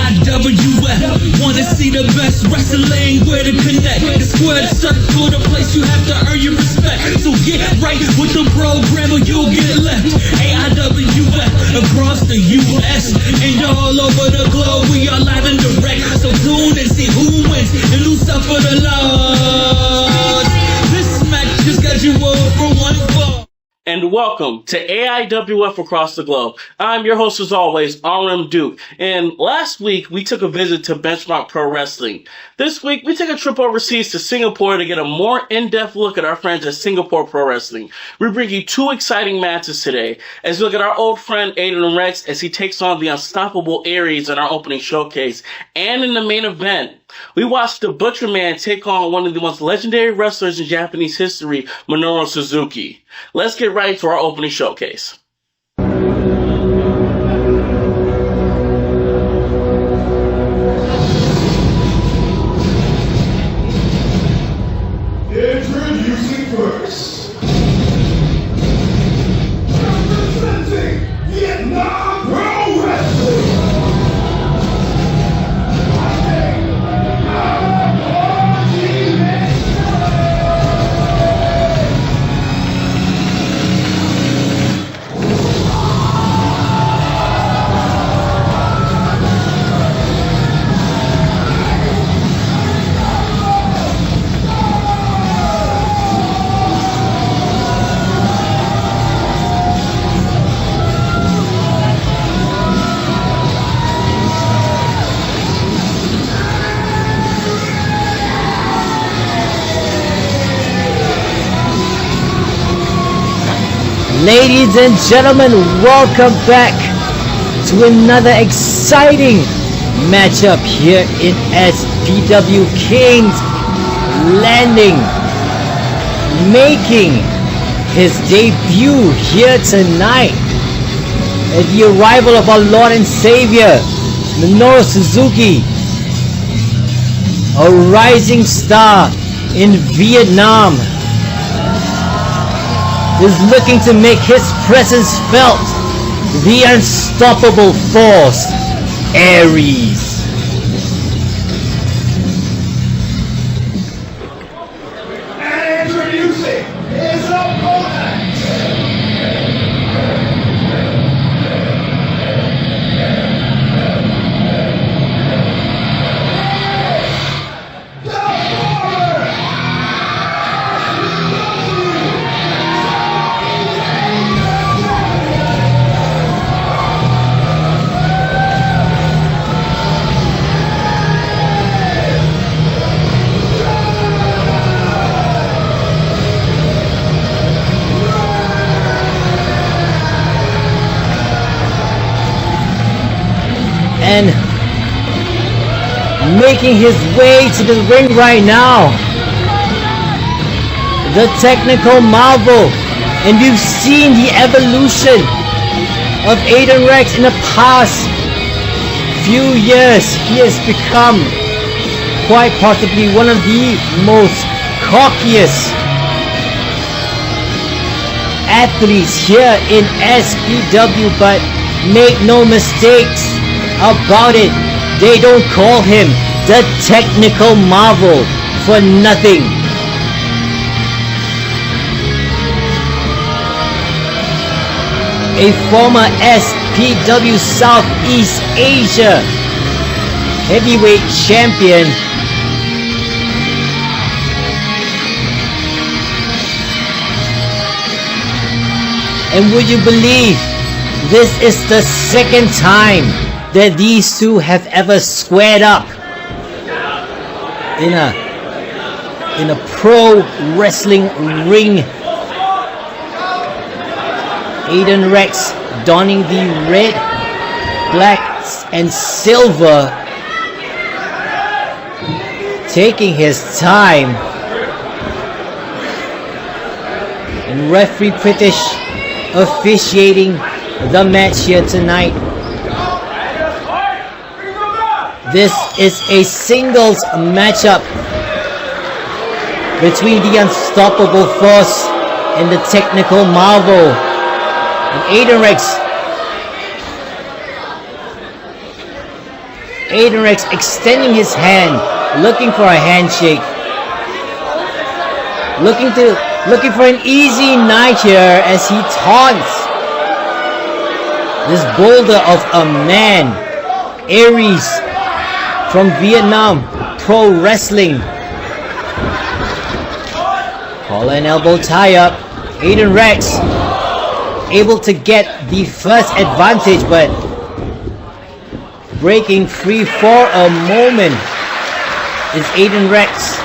AIWF. Wanna see the best wrestling, where to connect. The square circle, the place you have to earn your respect. So get right with the program or you'll get left. AIWF across the US and all over the globe. We are live and direct. So tune and see who wins and lose up for the Lord. This match just got you all for one ball. And welcome to AIWF Across the Globe. I'm your host as always, RM Duke. And last week, we took a visit to Benchmark Pro Wrestling. This week, we took a trip overseas to Singapore to get a more in-depth look at our friends at Singapore Pro Wrestling. We bring you two exciting matches today as we look at our old friend Aiden Rex as he takes on the unstoppable Aries in our opening showcase. And in the main event, we watched the Butcher Man take on one of the most legendary wrestlers in Japanese history, Minoru Suzuki. Let's get right to our opening showcase. Introducing first, representing Vietnam Pro Wrestling. Ladies and gentlemen, welcome back to another exciting matchup here in SPW. King's Landing, making his debut here tonight at the arrival of our Lord and Savior, Minoru Suzuki, a rising star in Vietnam, is looking to make his presence felt. The unstoppable force, Aries. And introducing his opponent, and making his way to the ring right now, the technical marvel. And we've seen the evolution of Aiden Rex in the past few years. He has become quite possibly one of the most cockiest athletes here in SPW, but make no mistakes about it, they don't call him the technical marvel for nothing. A former SPW Southeast Asia heavyweight champion, and would you believe this is the second time that these two have ever squared up in a pro wrestling ring. Aiden Rex donning the red, black and silver, taking his time, and referee British officiating the match here tonight. This is a singles matchup between the unstoppable force and the technical marvel. And Aiden Rex Aiden Rex extending his hand, looking for a handshake. Looking for an easy night here as he taunts this boulder of a man, Aries from Vietnam Pro Wrestling. Collar and elbow tie up. Aiden Rex able to get the first advantage, but breaking free for a moment is Aiden Rex.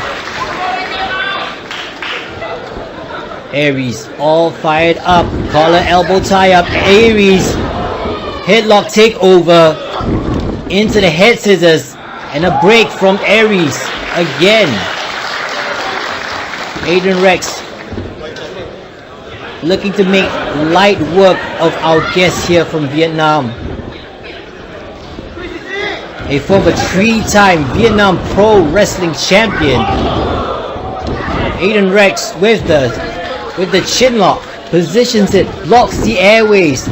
Aries all fired up. Collar elbow tie up. Aries headlock takeover into the head scissors and a break from Aries again. Aiden Rex looking to make light work of our guest here from Vietnam. A former 3-time Vietnam Pro Wrestling champion. Aiden Rex with the chin lock, positions it, blocks the airways.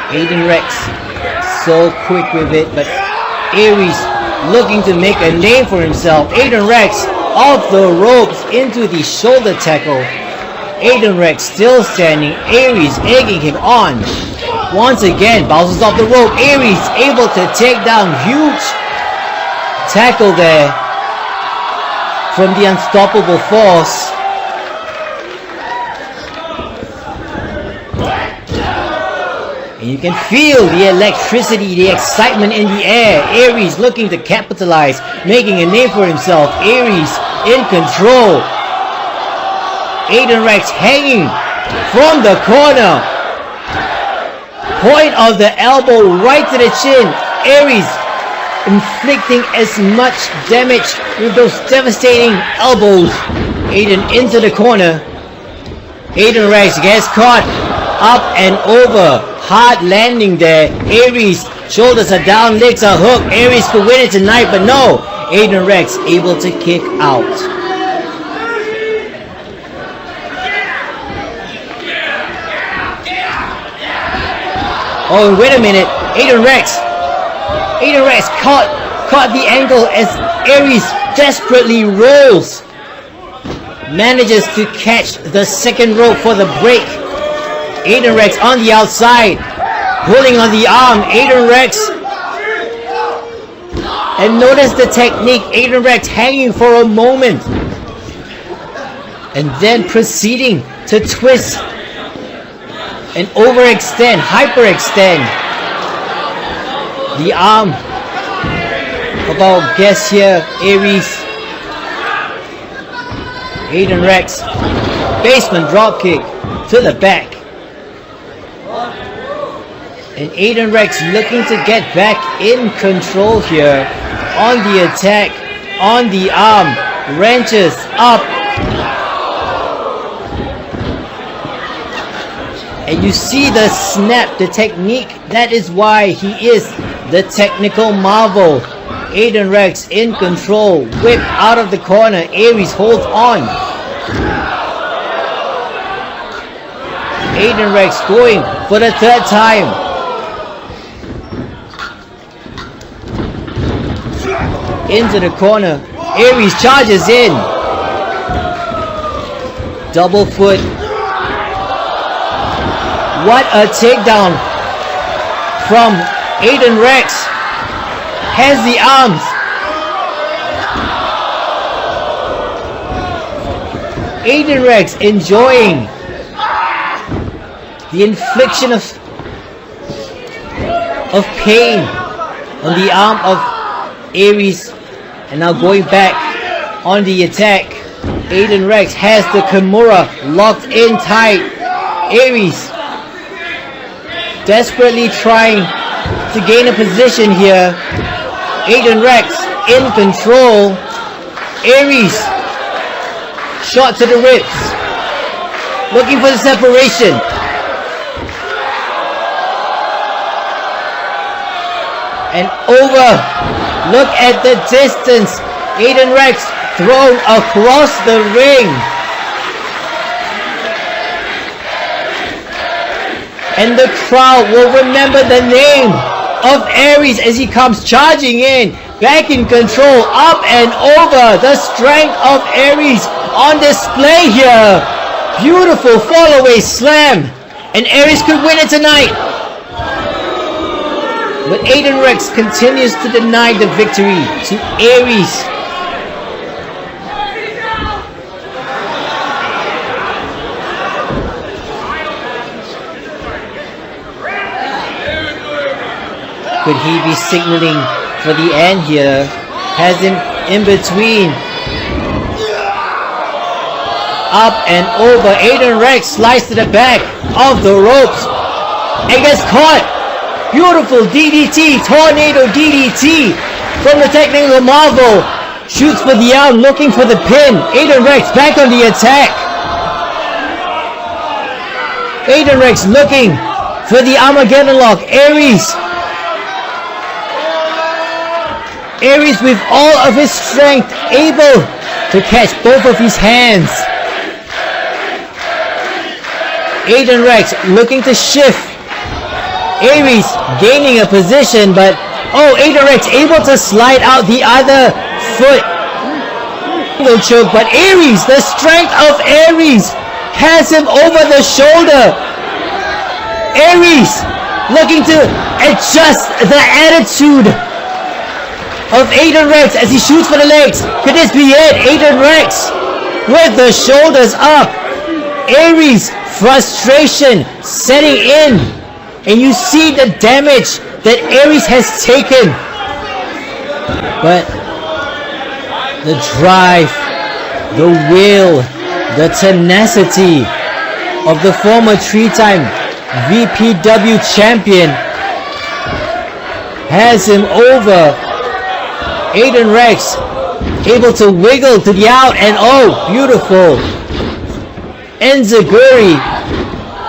Aiden Rex so quick with it, but Aries looking to make a name for himself. Aiden Rex off the ropes into the shoulder tackle. Aiden Rex still standing. Aries egging him on. Once again, bounces off the rope. Aries able to take down. Huge tackle there from the unstoppable force. And you can feel the electricity, the excitement in the air. Aries looking to capitalize, making a name for himself. Aries in control. Aiden Rex hanging from the corner. Point of the elbow right to the chin. Aries inflicting as much damage with those devastating elbows. Aiden into the corner. Aiden Rex gets caught up and over. Hard landing there. Aries shoulders are down, legs are hooked. Aries could win it tonight, but no. Aiden Rex able to kick out. Oh, wait a minute. Aiden Rex caught the ankle as Aries desperately rolls. Manages to catch the second rope for the break. Aiden Rex on the outside, pulling on the arm. Aiden Rex, and notice the technique. Aiden Rex hanging for a moment, and then proceeding to twist and overextend, hyperextend the arm of our guest here, Aries. Aiden Rex, basement dropkick to the back. And Aiden Rex looking to get back in control here on the attack, on the arm, wrenches up. And you see the snap, the technique. That is why he is the technical marvel. Aiden Rex in control, whip out of the corner. Aries holds on. Aiden Rex going for the third time. Into the corner. Aries charges in. Double foot. What a takedown from Aiden Rex. Has the arms. Aiden Rex enjoying the infliction of pain on the arm of Aries. And now going back on the attack. Aiden Rex has the Kimura locked in tight. Aries desperately trying to gain a position here. Aiden Rex in control. Aries shot to the ribs. Looking for the separation. And over. Look at the distance. Aiden Rex thrown across the ring. And the crowd will remember the name of Aries as he comes charging in. Back in control, up and over. The strength of Aries on display here. Beautiful fall away slam. And Aries could win it tonight. But Aiden Rex continues to deny the victory to Aries. Could he be signaling for the end here? Has him in between. Up and over. Aiden Rex sliced to the back of the ropes. And gets caught. Beautiful DDT. Tornado DDT from the technical marvel. Shoots for the arm, looking for the pin. Aiden Rex back on the attack. Aiden Rex looking for the Armageddon lock. Aries with all of his strength able to catch both of his hands. Aiden Rex looking to shift. Aries gaining a position, but Aiden Rex able to slide out the other foot. No choke, but Aries, the strength of Aries has him over the shoulder. Aries looking to adjust the attitude of Aiden Rex as he shoots for the legs. Could this be it? Aiden Rex with the shoulders up. Aries, frustration setting in. And you see the damage that Aries has taken. But the drive, the will, the tenacity of the former three-time VPW champion has him over. Aiden Rex able to wiggle to the out, and beautiful enziguri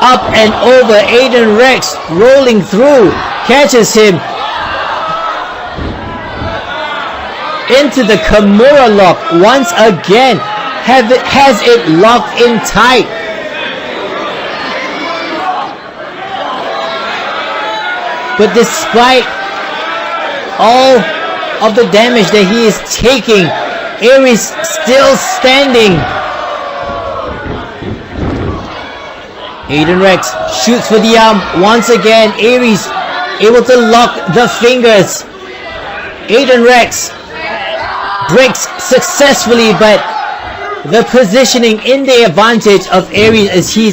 up and over. Aiden Rex rolling through, catches him into the Kimura lock once again. Has it locked in tight. But despite all of the damage that he is taking, Aries still standing. Aiden Rex shoots for the arm once again. Aries able to lock the fingers. Aiden Rex breaks successfully, but the positioning in the advantage of Aries as he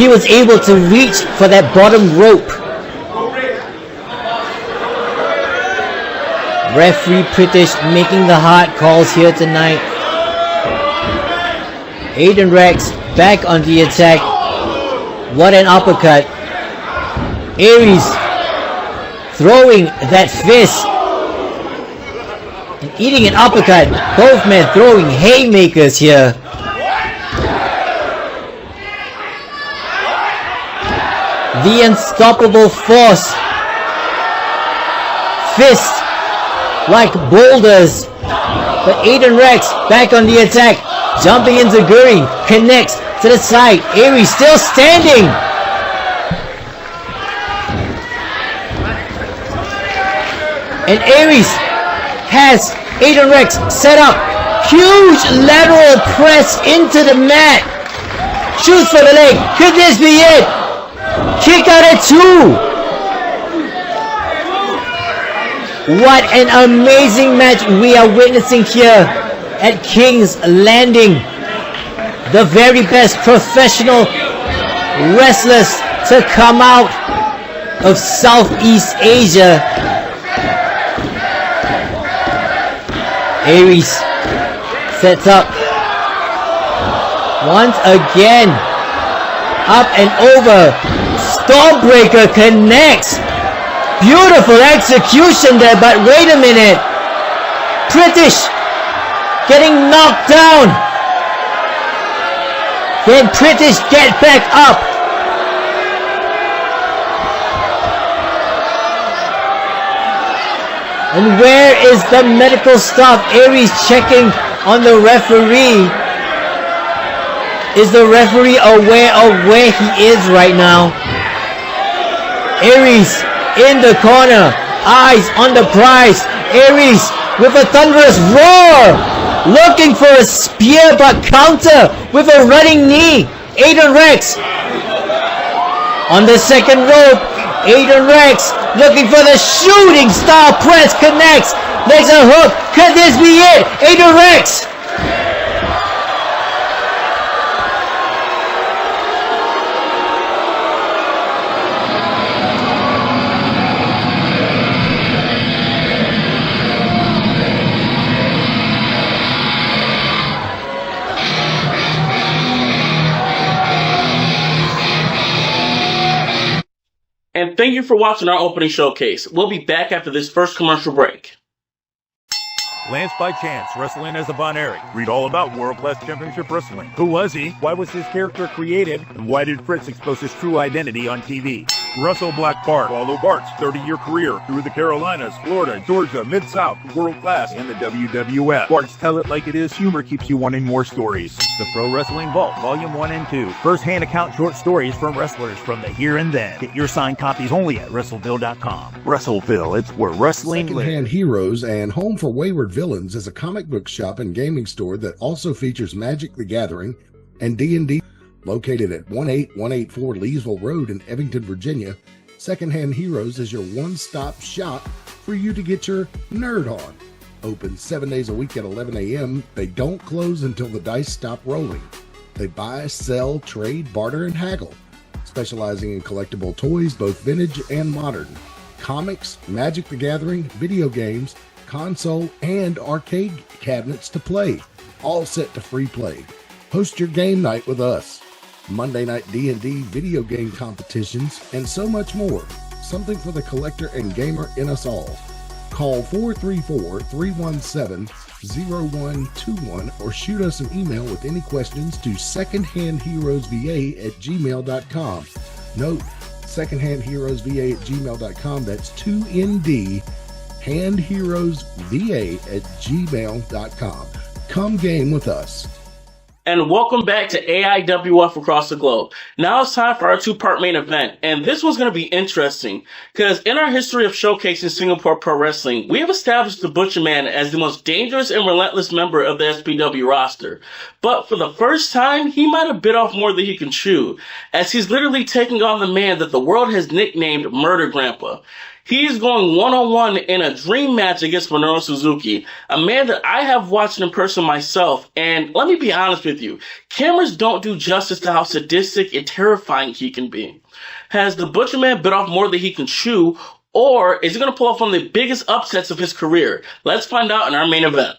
was able to reach for that bottom rope. Referee Pritish making the hard calls here tonight. Aiden Rex back on the attack. What an uppercut. Aries throwing that fist and eating an uppercut. Both men throwing haymakers here. The unstoppable force. Fist like boulders. But Aiden Rex back on the attack. Jumping into Guri. Connects to the side. Aries still standing. And Aries has Aiden Rex set up. Huge lateral press into the mat. Shoots for the leg. Could this be it? Kick out at 2. What an amazing match we are witnessing here at King's Landing. The very best professional wrestlers to come out of Southeast Asia. Aries sets up once again. Up and over. Stormbreaker connects. Beautiful execution there, but wait a minute. Pritish getting knocked down. Can Pritish get back up? And where is the medical staff? Aries checking on the referee. Is the referee aware of where he is right now? Aries in the corner, eyes on the prize. Aries with a thunderous roar, looking for a spear but counter with a running knee. Aiden Rex on the second rope. Aiden Rex looking for the shooting star press, connects. Makes a hook. Could this be it? Aiden Rex. And thank you for watching our opening showcase. We'll be back after this first commercial break. Lance by Chance, wrestling as a Von Erich. Read all about World Class Championship Wrestling. Who was he? Why was his character created? And why did Fritz expose his true identity on TV? Russell Black Bart. Follow Bart's 30-year career through the Carolinas, Florida, Georgia, Mid-South, World Class, and the WWF. Bart's Tell It Like It Is humor keeps you wanting more stories. The Pro Wrestling Vault, Volume 1 and 2. First-hand account short stories from wrestlers from the here and then. Get your signed copies only at WrestleVille.com. WrestleVille, it's where wrestling lives. Secondhand Heroes and Home for Wayward Villains is a comic book shop and gaming store that also features Magic the Gathering and D&D. Located at 18184 Leesville Road in Evington, Virginia, Secondhand Heroes is your one-stop shop for you to get your nerd on. Open 7 days a week at 11 a.m. They don't close until the dice stop rolling. They buy, sell, trade, barter, and haggle, specializing in collectible toys, both vintage and modern, comics, Magic the Gathering, video games, console, and arcade cabinets to play, all set to free play. Host your game night with us. Monday night D&D video game competitions, and so much more. Something for the collector and gamer in us all. Call 434-317-0121 or shoot us an email with any questions to secondhandheroesva@gmail.com. Note, secondhandheroesva@gmail.com. That's 2ND, handheroesva@gmail.com. Come game with us. And welcome back to AIWF Across the Globe. Now it's time for our two-part main event. And this one's going to be interesting because in our history of showcasing Singapore Pro Wrestling, we have established the Butcher Man as the most dangerous and relentless member of the SPW roster. But for the first time, he might have bit off more than he can chew, as he's literally taking on the man that the world has nicknamed Murder Grandpa. He is going one-on-one in a dream match against Minoru Suzuki, a man that I have watched in person myself, and let me be honest with you, cameras don't do justice to how sadistic and terrifying he can be. Has the Butcher Man bit off more than he can chew, or is he going to pull off one of the biggest upsets of his career? Let's find out in our main event.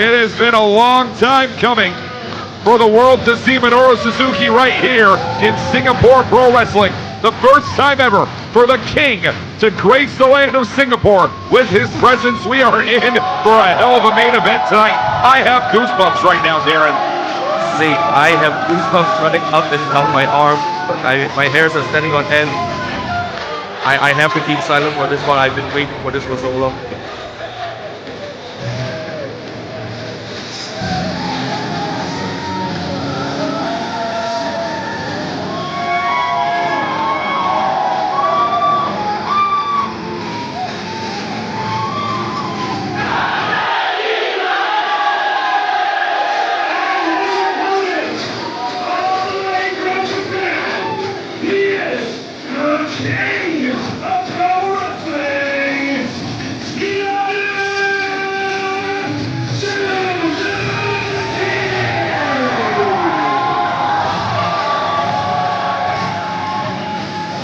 It has been a long time coming for the world to see Minoru Suzuki right here in Singapore Pro Wrestling. The first time ever for the King to grace the land of Singapore with his presence. We are in for a hell of a main event tonight. I have goosebumps right now, Darren. See, I have goosebumps running up and down my arm. My hairs are standing on end. I have to keep silent for this one. I've been waiting for this for so long.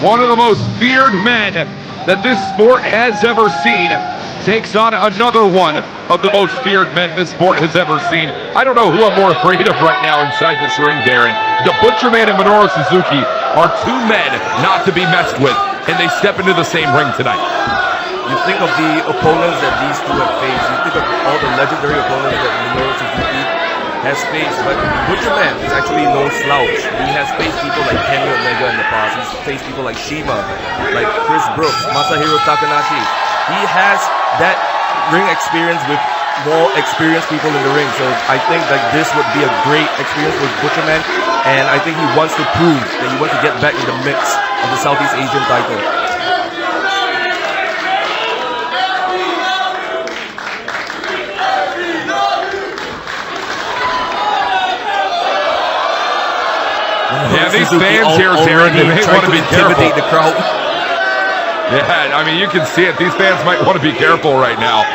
one of the most feared men that this sport has ever seen, takes on another one of the most feared men this sport has ever seen. I don't know who I'm more afraid of right now inside this ring, Darren. The Butcher Man and Minoru Suzuki are two men not to be messed with, and they step into the same ring tonight. You think of the opponents that these two have faced. You think of all the legendary opponents that Minoru Suzuki has faced, but Butcher Man is actually no slouch. He has faced people like Kenny Omega in the past. He's faced people like Shima, like Chris Brooks, Masahiro Takanashi. He has that ring experience with more experienced people in the ring. So I think that this would be a great experience with Butcher Man, and I think he wants to prove that he wants to get back in the mix of the Southeast Asian title. Yeah, these fans here, Darren, they may want to be careful. The crowd. Yeah, I mean, you can see it. These fans might want to be careful right now.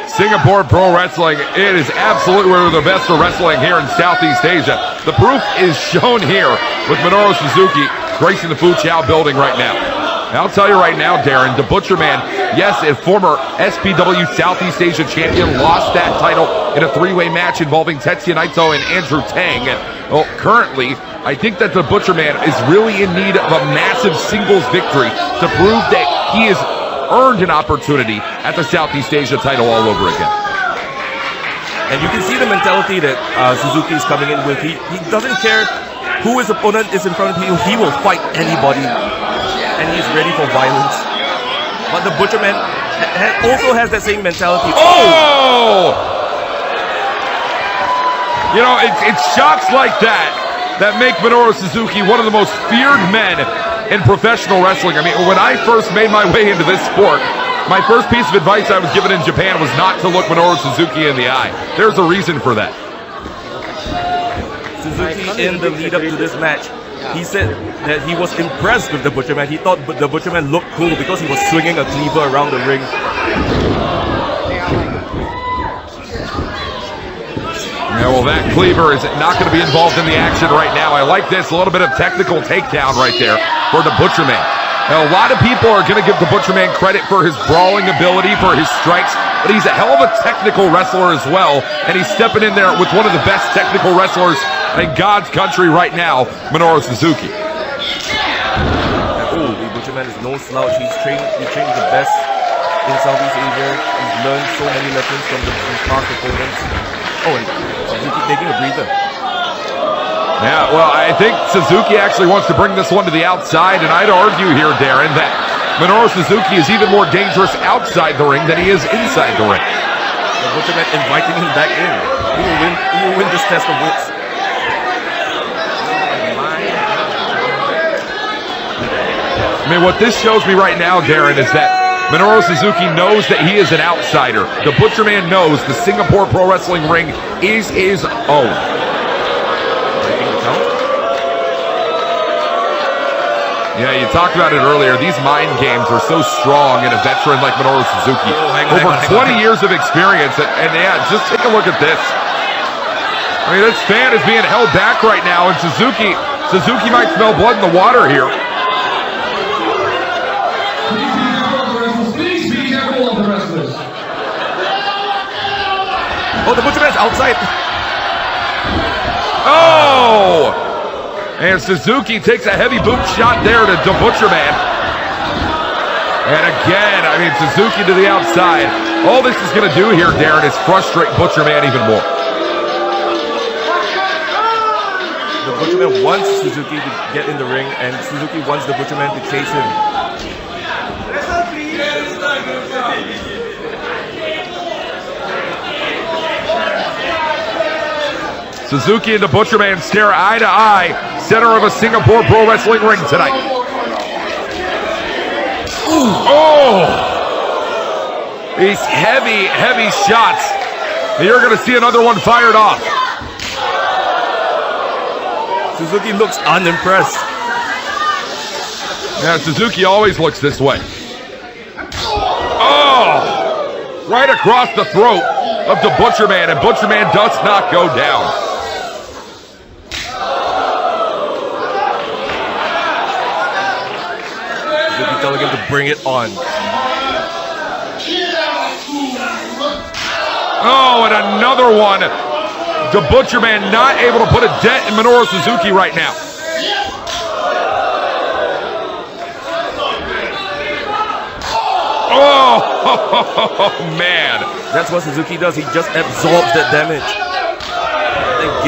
Singapore Pro Wrestling, it is absolutely one of the best of wrestling here in Southeast Asia. The proof is shown here with Minoru Suzuki gracing the Fu Chao building right now. And I'll tell you right now, Darren, the Butcher Man, yes, a former SPW Southeast Asia champion, lost that title in a three-way match involving Tetsuya Naito and Andrew Tang. Well, currently, I think that the Butcher Man is really in need of a massive singles victory to prove that he has earned an opportunity at the Southeast Asia title all over again. And you can see the mentality that Suzuki is coming in with. He doesn't care who his opponent is in front of him. He will fight anybody, and he's ready for violence. But the Butcher Man also has that same mentality. Oh! You know, it's shots like that make Minoru Suzuki one of the most feared men in professional wrestling. I mean, when I first made my way into this sport, my first piece of advice I was given in Japan was not to look Minoru Suzuki in the eye. There's a reason for that. Suzuki, in the lead up to this match, he said that he was impressed with the Butcher Man. He thought the Butcher Man looked cool because he was swinging a cleaver around the ring. Yeah, well, that cleaver is not going to be involved in the action right now. I like this, a little bit of technical takedown right there for the Butcher Man. Now, a lot of people are going to give the Butcher Man credit for his brawling ability, for his strikes, but he's a hell of a technical wrestler as well, and he's stepping in there with one of the best technical wrestlers in God's country right now, Minoru Suzuki. Oh, the Butcher Man is no slouch. He's trained the best in Southeast Asia. He's learned so many lessons from the past opponents. Oh, and Suzuki taking a breather. Yeah, well, I think Suzuki actually wants to bring this one to the outside, and I'd argue here, Darren, that Minoru Suzuki is even more dangerous outside the ring than he is inside the ring. The Butcher Man inviting him back in. He will win this test of wits. I mean, what this shows me right now, Darren, is that Minoru Suzuki knows that he is an outsider. The Butcher Man knows the Singapore Pro Wrestling ring is his own. Yeah, you talked about it earlier. These mind games are so strong in a veteran like Minoru Suzuki. Over 20 years of experience, and yeah, just take a look at this. I mean, this fan is being held back right now, and Suzuki might smell blood in the water here. Oh, the Butcher Man's outside. Oh! And Suzuki takes a heavy boot shot there to the Butcher Man. And again, I mean, Suzuki to the outside. All this is going to do here, Darren, is frustrate Butcher Man even more. The Butcher Man wants Suzuki to get in the ring, and Suzuki wants the Butcher Man to chase him. Suzuki and the Butcher Man stare eye to eye, center of a Singapore Pro Wrestling ring tonight. Oh! These heavy, heavy shots. You're going to see another one fired off. Suzuki looks unimpressed. Yeah, Suzuki always looks this way. Oh! Right across the throat of the Butcher Man, and Butcher Man does not go down. him to bring it on. Oh, and another one. The Butcher Man not able to put a dent in Minoru Suzuki right now. Oh, man. That's what Suzuki does. He just absorbs that damage.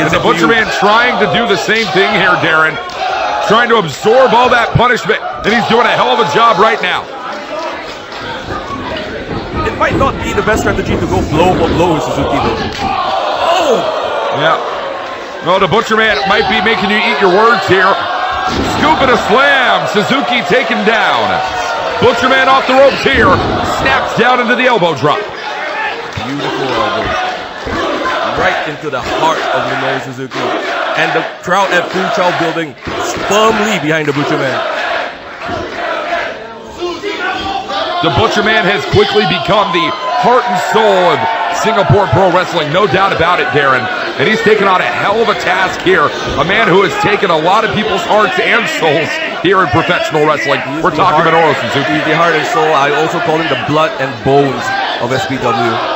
And the Butcher Man trying to do the same thing here, Darren. Trying to absorb all that punishment, and he's doing a hell of a job right now. It might not be the best strategy to go blow for blow with Suzuki, though. Oh! Yeah. Well, the Butcher Man might be making you eat your words here. Scoop and a slam. Suzuki taken down. Butcher Man off the ropes here. Snaps down into the elbow drop. Beautiful elbow. Right into the heart of Minoru Suzuki. And the crowd at Fu Chao building firmly behind the Butcher Man. The Butcher Man has quickly become the heart and soul of Singapore Pro Wrestling, no doubt about it, Darren. And he's taken on a hell of a task here. A man who has taken a lot of people's hearts and souls here in professional wrestling. We're talking Minoru Suzuki. He's the heart and soul. I also call him the blood and bones of SPW.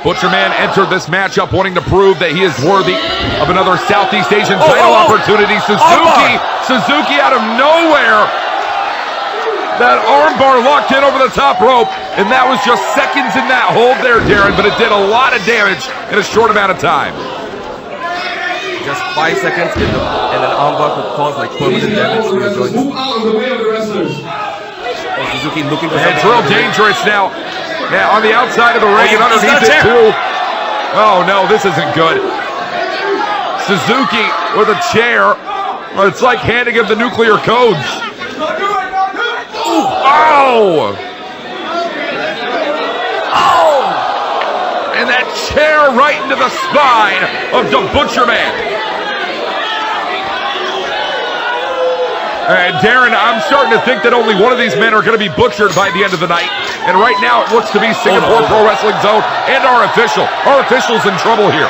Butcher Man entered this matchup wanting to prove that he is worthy of another Southeast Asian title opportunity. Suzuki out of nowhere. That armbar locked in over the top rope, and that was just seconds in that hold there, Darren, but it did a lot of damage in a short amount of time. Just 5 seconds and an armbar could cause like permanent damage to your joints. Move out of the way of the wrestlers. Suzuki looking for And it's real dangerous now. Yeah, on the outside of the ring and underneath it too. Oh no, this isn't good. Suzuki with a chair. It's like handing him the nuclear codes. Oh! Oh! And that chair right into the spine of the Butcher Man. Darren, I'm starting to think that only one of these men are going to be butchered by the end of the night. And right now it looks to be Singapore Pro Wrestling Zone and our official. Our official's in trouble here.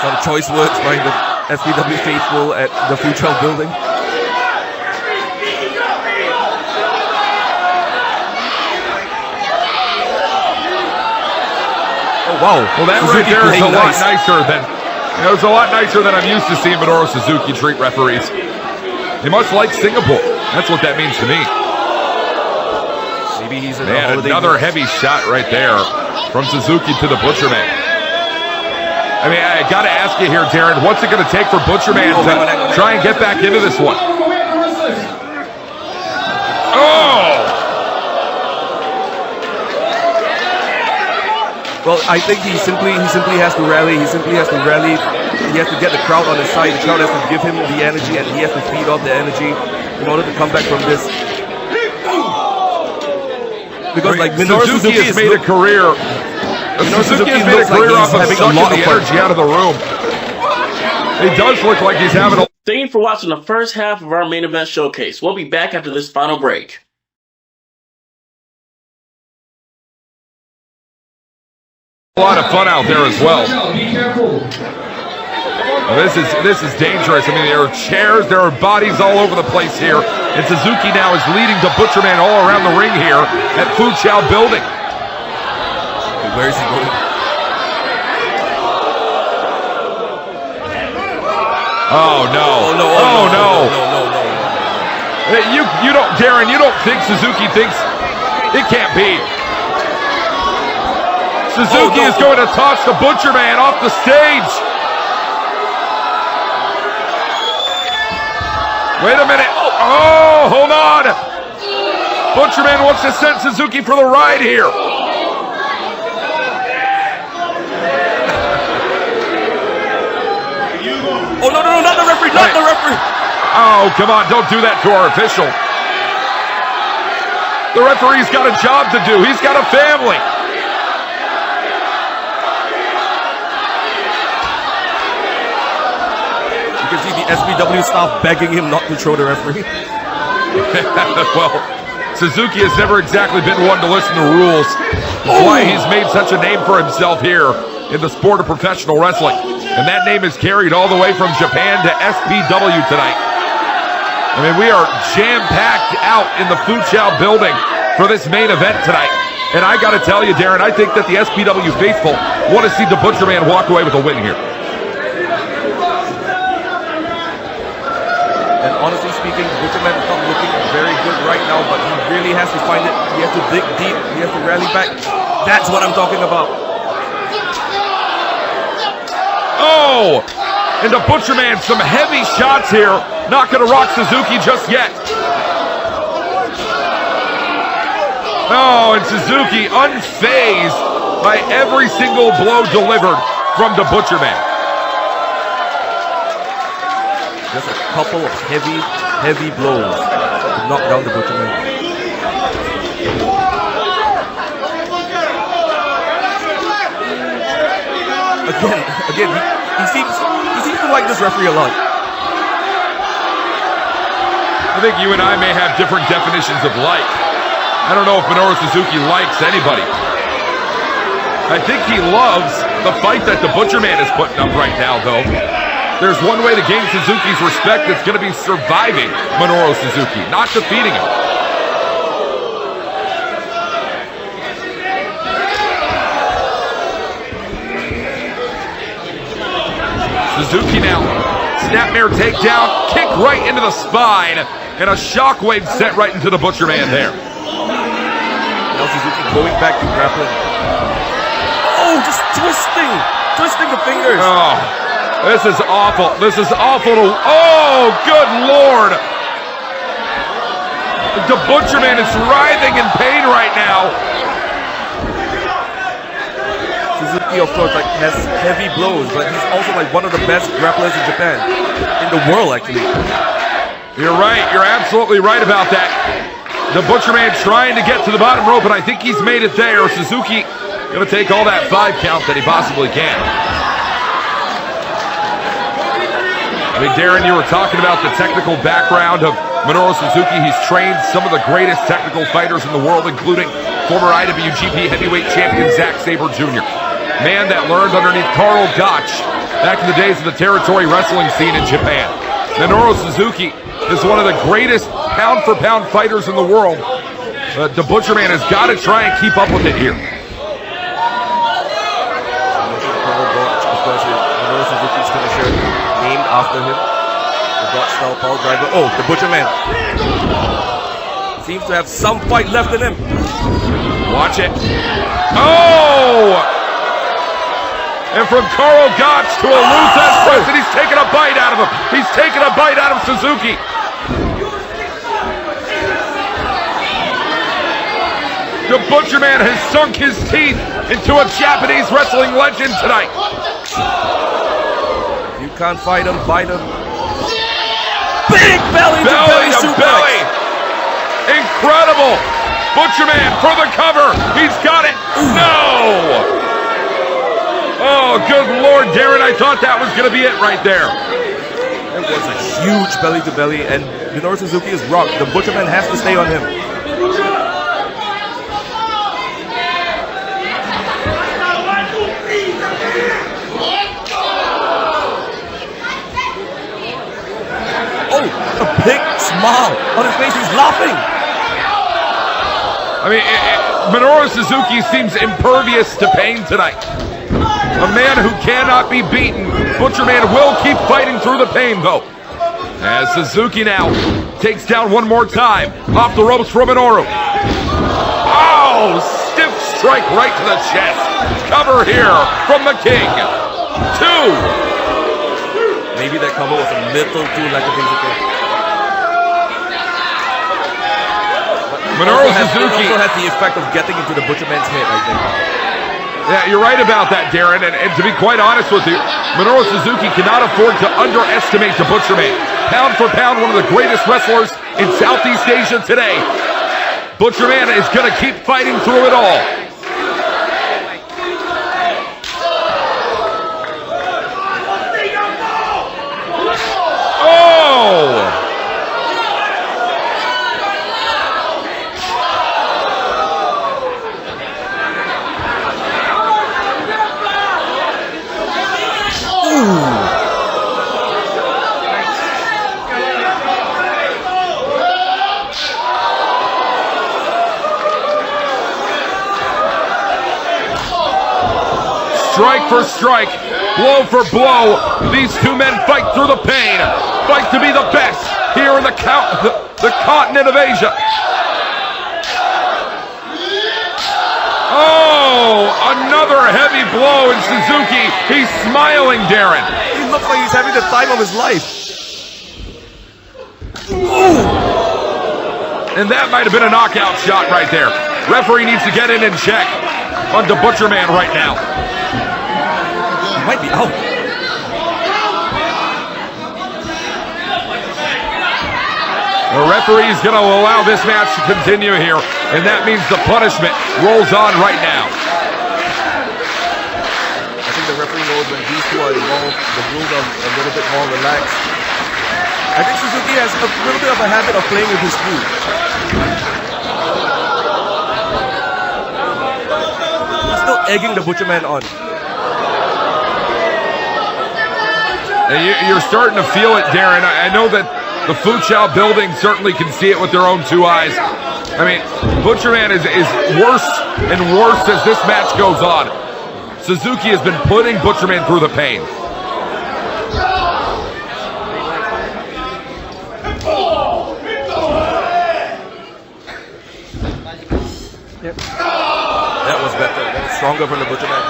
Some choice words by the SPW faithful at the Fu Chao building. Wow. Well, that right there is a lot nicer than it's a lot nicer than I'm used to seeing Minoru Suzuki treat referees. He must like Singapore. That's what that means to me. Maybe he's in another heavy shot right there from Suzuki to the Butcher Man. I mean, I got to ask you here, Darren, what's it going to take for Butcher Man to try and get back into this one? Oh! Well, I think he simply has to rally. He simply has to rally. He has to get the crowd on his side. The crowd has to give him the energy, and he has to feed off the energy in order to come back from this. Because like Suzuki has made a career. Suzuki has made a career off of sucking the energy out of the room. It does look like he's having a. Thank you for watching the first half of our main event showcase. We'll be back after this final break. A lot of fun out there as well. Be careful. This is dangerous. I mean, there are chairs, there are bodies all over the place here. And Suzuki now is leading the Butcher Man all around the ring here at Fu Chao building. Where is he going? Oh no! Oh no! You don't, Darren. You don't think Suzuki thinks it can't be? Suzuki is going to toss the Butcher Man off the stage. Wait a minute. Oh, hold on. Butcher Man wants to send Suzuki for the ride here. Oh, no, not the referee, not the referee. Oh, come on, don't do that to our official. The referee's got a job to do. He's got a family. You can see the SPW staff begging him not to throw the referee. Well, Suzuki has never exactly been one to listen to rules. That's why he's made such a name for himself here in the sport of professional wrestling. And that name is carried all the way from Japan to SPW tonight. I mean, we are jam-packed out in the Fuchao building for this main event tonight. And I got to tell you, Darren, I think that the SPW faithful want to see the Butcher Man walk away with a win here. And honestly speaking, Butcher Man is not looking very good right now, but he really has to find it. He has to dig deep. He has to rally back. That's what I'm talking about. Oh! And the Butcher Man, some heavy shots here. Not going to rock Suzuki just yet. Oh, and Suzuki unfazed by every single blow delivered from the Butcher Man. Just a couple of heavy blows to knock down the Butcher Man. Again, he seems to like this referee a lot. I think you and I may have different definitions of like. I don't know if Minoru Suzuki likes anybody. I think he loves the fight that the Butcher Man is putting up right now, though. There's one way to gain Suzuki's respect. It's going to be surviving Minoru Suzuki, not defeating him. Suzuki now. Snapmare takedown, kick right into the spine, and a shockwave sent right into the Butcher Man there. Now Suzuki going back to grappling. Oh, just twisting the fingers. Oh, this is awful. This is awful. Oh, good Lord. The Butcher Man is writhing in pain right now. Suzuki, of course, has heavy blows, but he's also one of the best grapplers in Japan, in the world, actually. You're right. You're absolutely right about that. The Butcher Man trying to get to the bottom rope, and I think he's made it there. Suzuki going to take all that 5 count that he possibly can. I mean, Darren, you were talking about the technical background of Minoru Suzuki. He's trained some of the greatest technical fighters in the world, including former IWGP heavyweight champion Zack Sabre Jr. Man that learned underneath Karl Gotch back in the days of the territory wrestling scene in Japan. Minoru Suzuki is one of the greatest pound-for-pound fighters in the world. The Butcher Man has got to try and keep up with it here. Minoru Suzuki's finisher named after him. The Gotch-style power driver. Oh, the Butcher Man seems to have some fight left in him. Watch it. Oh! And from Karl Gotch to a loose press, and he's taking a bite out of him. He's taking a bite out of Suzuki. The Butcher Man has sunk his teeth into a Japanese wrestling legend tonight. You can't fight him, bite him. Big belly to belly. Incredible. Butcher Man for the cover. He's got it. No. Oh, good Lord, Darren. I thought that was going to be it right there. It was a huge belly to belly, and Minoru Suzuki is rocked. The Butcher Man has to stay on him. Oh, a big smile on his face. He's laughing. I mean, Minoru Suzuki seems impervious to pain tonight. A man who cannot be beaten. Butcher Man will keep fighting through the pain, though. As Suzuki now takes down one more time. Off the ropes from Minoru. Oh, stiff strike right to the chest. Cover here from the King. 2. Maybe that combo was a little too lackadaisical. Minoru Suzuki also has the effect of getting into the Butcher Man's head, I think. Yeah, you're right about that, Darren. And to be quite honest with you, Minoru Suzuki cannot afford to underestimate the Butcher Man. Pound for pound, one of the greatest wrestlers in Southeast Asia today. Butcher Man is going to keep fighting through it all. Strike for strike, blow for blow, these two men fight through the pain, fight to be the best here in the continent of Asia. Oh, another heavy blow, and Suzuki, he's smiling, Darren. He looks like he's having the time of his life. And that might have been a knockout shot right there. Referee needs to get in and check on the Butcher Man right now. He might be out. The referee is going to allow this match to continue here, and that means the punishment rolls on right now. I think the referee knows when these two are involved, the rules are a little bit more relaxed. I think Suzuki has a little bit of a habit of playing with his food. He's still egging the Butcher Man on. And you're starting to feel it, Darren. I know that the Fu Chao building certainly can see it with their own two eyes. I mean, Butcher Man is worse and worse as this match goes on. Suzuki has been putting Butcher Man through the pain. Yep. That was better. That was stronger from the Butcher Man.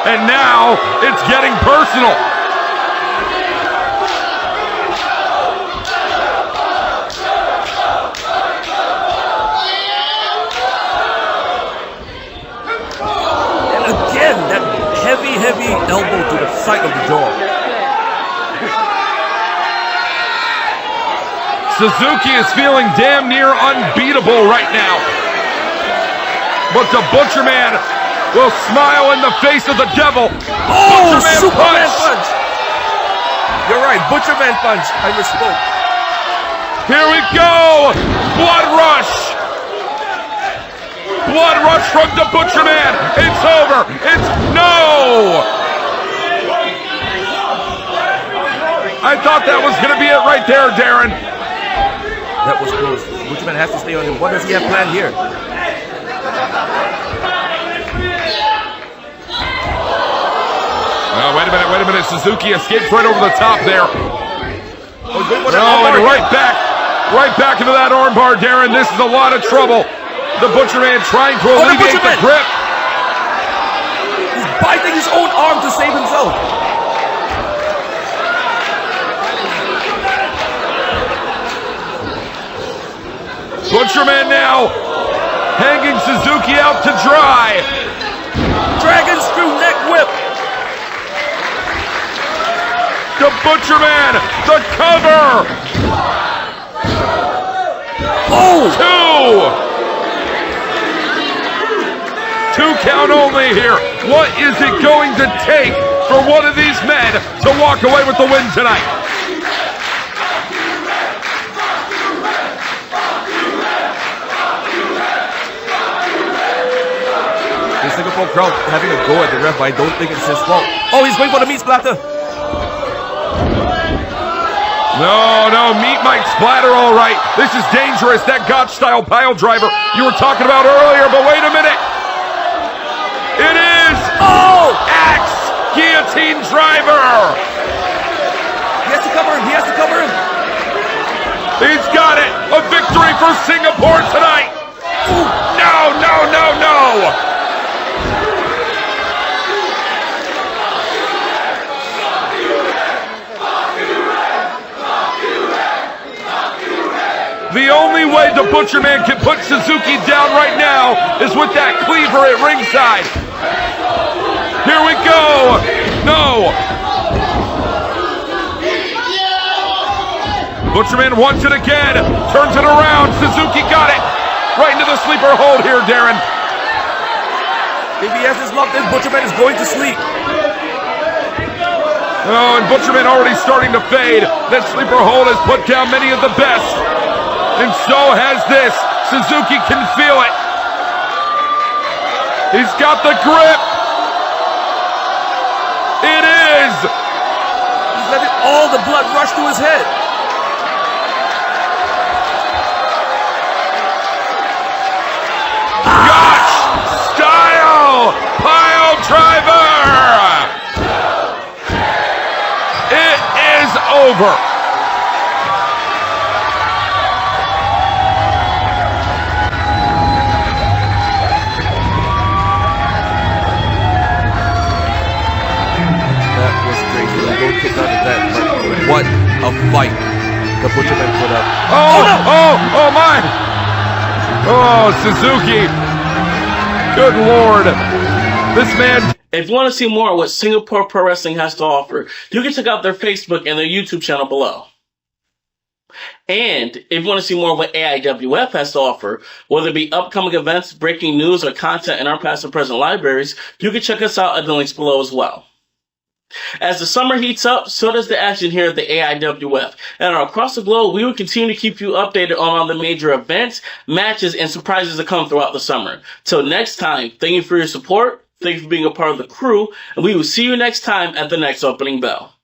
And now it's getting personal. And again, that heavy elbow to the side of the jaw. Suzuki is feeling damn near unbeatable right now. But the Butcher Man will smile in the face of the devil. Oh, Butcher Man Superman punch. You're right, Butcher Man punch. I misspoke. Here we go. Blood rush. Blood rush from the Butcher Man. It's over. It's no. I thought that was going to be it right there, Darren. That was close. Butcher Man has to stay on him. What does he have planned here? Wait a minute. Suzuki escaped right over the top there. Oh, and right back into that armbar, Darren. This is a lot of trouble. The Butcher Man trying to alleviate the grip. He's biting his own arm to save himself. Butcher Man now hanging Suzuki out to dry. Dragon screw neck whip. The Butcher Man, the cover. Oh! Two count only here. What is it going to take for one of these men to walk away with the win tonight? The Singapore crowd having a go at the ref, but I don't think it's his fault. Oh, he's going for the meat splatter. No, meat might splatter all right. This is dangerous, that Gotch-style pile driver you were talking about earlier, but wait a minute. It is, axe guillotine driver. He has to cover him. He's got it. A victory for Singapore tonight. No. The only way the Butcher Man can put Suzuki down right now is with that cleaver at ringside. Here we go. No. Butcher Man wants it again. Turns it around. Suzuki got it. Right into the sleeper hold here, Darren. If he has this locked in, Butcher Man is going to sleep. Oh, and Butcher Man already starting to fade. That sleeper hold has put down many of the best. And so has this. Suzuki can feel it. He's got the grip. It is. He's letting all the blood rush to his head. over. That was crazy. We don't kick out of that, but what a fight the Butcherman put up. Oh my! Oh, Suzuki. Good Lord. This man. If you want to see more of what Singapore Pro Wrestling has to offer, you can check out their Facebook and their YouTube channel below. And if you want to see more of what AIWF has to offer, whether it be upcoming events, breaking news, or content in our past and present libraries, you can check us out at the links below as well. As the summer heats up, so does the action here at the AIWF. And across the globe, we will continue to keep you updated on all the major events, matches, and surprises that come throughout the summer. Till next time, thank you for your support, thank you for being a part of the crew, and we will see you next time at the next opening bell.